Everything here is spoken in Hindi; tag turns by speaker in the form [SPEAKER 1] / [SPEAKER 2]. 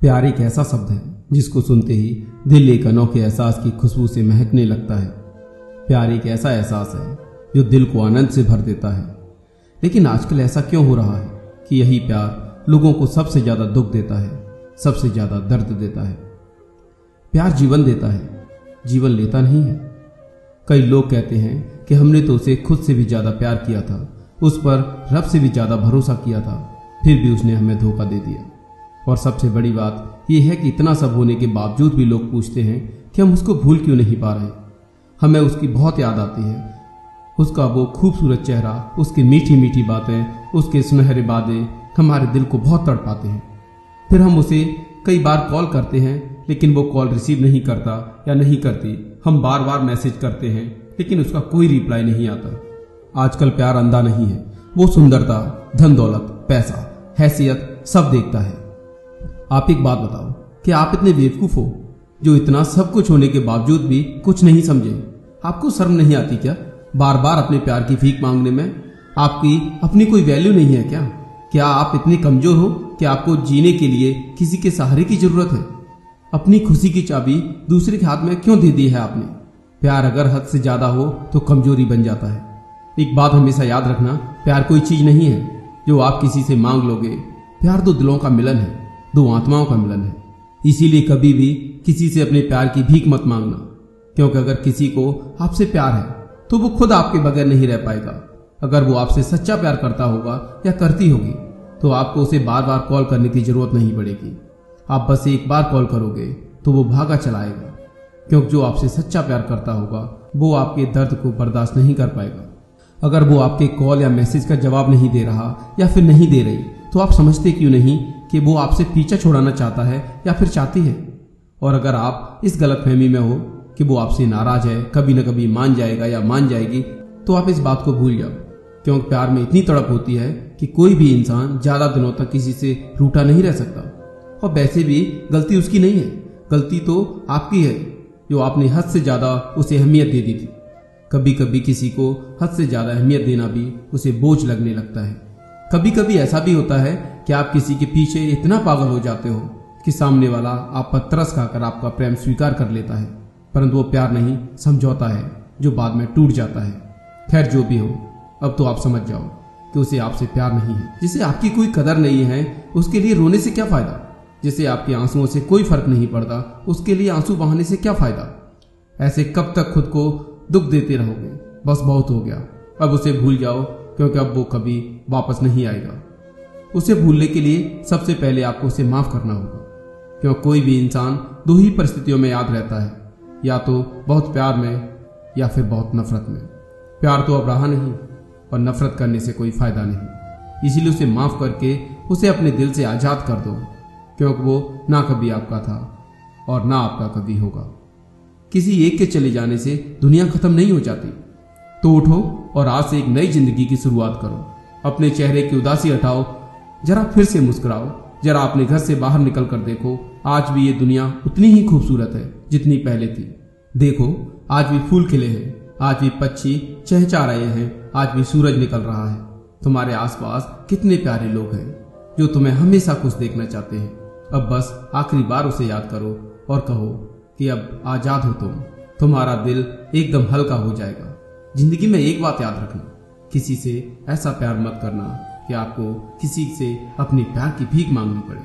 [SPEAKER 1] प्यार एक ऐसा शब्द है जिसको सुनते ही दिल एक अनोखे एहसास की खुशबू से महकने लगता है। प्यार एक ऐसा एहसास है जो दिल को आनंद से भर देता है। लेकिन आजकल ऐसा क्यों हो रहा है कि यही प्यार लोगों को सबसे ज्यादा दुख देता है, सबसे ज्यादा दर्द देता है। प्यार जीवन देता है, जीवन लेता नहीं है। कई लोग कहते हैं कि हमने तो उसे खुद से भी ज्यादा प्यार किया था, उस पर रब से भी ज्यादा भरोसा किया था, फिर भी उसने हमें धोखा दे दिया। और सबसे बड़ी बात यह है कि इतना सब होने के बावजूद भी लोग पूछते हैं कि हम उसको भूल क्यों नहीं पा रहे। हमें उसकी बहुत याद आती है, उसका वो खूबसूरत चेहरा, उसकी मीठी मीठी बातें, उसके सुनहरे वादे हमारे दिल को बहुत तड़पाते हैं। फिर हम उसे कई बार कॉल करते हैं लेकिन वो कॉल रिसीव नहीं करता या नहीं करती। हम बार बार मैसेज करते हैं लेकिन उसका कोई रिप्लाई नहीं आता। आजकल प्यार अंधा नहीं है, वो सुंदरता, धन दौलत, पैसा, हैसियत सब देखता है। आप एक बात बताओ कि आप इतने बेवकूफ हो जो इतना सब कुछ होने के बावजूद भी कुछ नहीं समझे? आपको शर्म नहीं आती क्या बार बार अपने प्यार की भीख मांगने में? आपकी अपनी कोई वैल्यू नहीं है क्या? क्या आप इतने कमजोर हो कि आपको जीने के लिए किसी के सहारे की जरूरत है? अपनी खुशी की चाबी दूसरे के हाथ में क्यों दे दी है आपने? प्यार अगर हद से ज्यादा हो तो कमजोरी बन जाता है। एक बात हमेशा याद रखना, प्यार कोई चीज नहीं है जो आप किसी से मांग लोगे। प्यार दो दिलों का मिलन है, दो आत्माओं का मिलन है। इसीलिए कभी भी किसी से अपने प्यार की भीख मत मांगना, क्योंकि अगर किसी को आपसे प्यार है तो वो खुद आपके बगैर नहीं रह पाएगा। अगर वो आपसे सच्चा प्यार करता होगा या करती होगी तो आपको उसे बार बार कॉल करने की जरूरत नहीं पड़ेगी। आप बस एक बार कॉल करोगे तो वो भागा चलाएगा, क्योंकि जो आपसे सच्चा प्यार करता होगा वो आपके दर्द को बर्दाश्त नहीं कर पाएगा। अगर वो आपके कॉल या मैसेज का जवाब नहीं दे रहा या फिर नहीं दे रही तो आप समझते क्यों नहीं कि वो आपसे पीछा छुड़ाना चाहता है या फिर चाहती है? और अगर आप इस गलतफहमी में हो कि वो आपसे नाराज है, कभी न कभी मान जाएगा या मान जाएगी, तो आप इस बात को भूल जाओ, क्योंकि प्यार में इतनी तड़प होती है कि कोई भी इंसान ज्यादा दिनों तक किसी से रूठा नहीं रह सकता। और वैसे भी गलती उसकी नहीं है, गलती तो आपकी है जो आपने हद से ज्यादा उसे अहमियत दे दी थी। कभी कभी किसी को हद से ज्यादा अहमियत देना भी उसे बोझ लगने लगता है। कभी कभी ऐसा भी होता है कि आप किसी के पीछे इतना पागल हो जाते हो कि सामने वाला आप पर तरस खाकर आपका प्रेम स्वीकार कर लेता है, परंतु वो प्यार नहीं, समझौता है जो बाद में टूट जाता है। खैर जो भी हो, अब तो आप समझ जाओ कि उसे आपसे प्यार नहीं है। जिसे आपकी कोई कदर नहीं है उसके लिए रोने से क्या फायदा? जिसे आपके आंसुओं से कोई फर्क नहीं पड़ता उसके लिए आंसू बहाने से क्या फायदा? ऐसे कब तक खुद को दुख देते रहोगे? बस बहुत हो गया, अब उसे भूल जाओ, क्योंकि अब वो कभी वापस नहीं आएगा। उसे भूलने के लिए सबसे पहले आपको उसे माफ करना होगा, क्योंकि कोई भी इंसान दो ही परिस्थितियों में याद रहता है, या तो बहुत प्यार में या फिर बहुत नफरत में। प्यार तो अब रहा नहीं और नफरत करने से कोई फायदा नहीं। इसीलिए उसे माफ करके उसे अपने दिल से आजाद कर दो, क्योंकि वो ना कभी आपका था और ना आपका कभी होगा। किसी एक के चले जाने से दुनिया खत्म नहीं हो जाती। तो उठो और आज से एक नई जिंदगी की शुरुआत करो। अपने चेहरे की उदासी हटाओ, जरा फिर से मुस्कुराओ, जरा अपने घर से बाहर निकल कर देखो, आज भी ये दुनिया उतनी ही खूबसूरत है जितनी पहले थी। देखो, आज भी फूल खिले हैं, आज भी पक्षी चहचहा रहे हैं, आज भी सूरज निकल रहा है। तुम्हारे आसपास कितने प्यारे लोग हैं जो तुम्हें हमेशा खुश देखना चाहते हैं। अब बस आखिरी बार उसे याद करो और कहो कि अब आजाद हो तुम। तुम्हारा दिल एकदम हल्का हो जाएगा। जिंदगी में एक बात याद रखना, किसी से ऐसा प्यार मत करना कि आपको किसी से अपने प्यार की भीख मांगनी पड़े।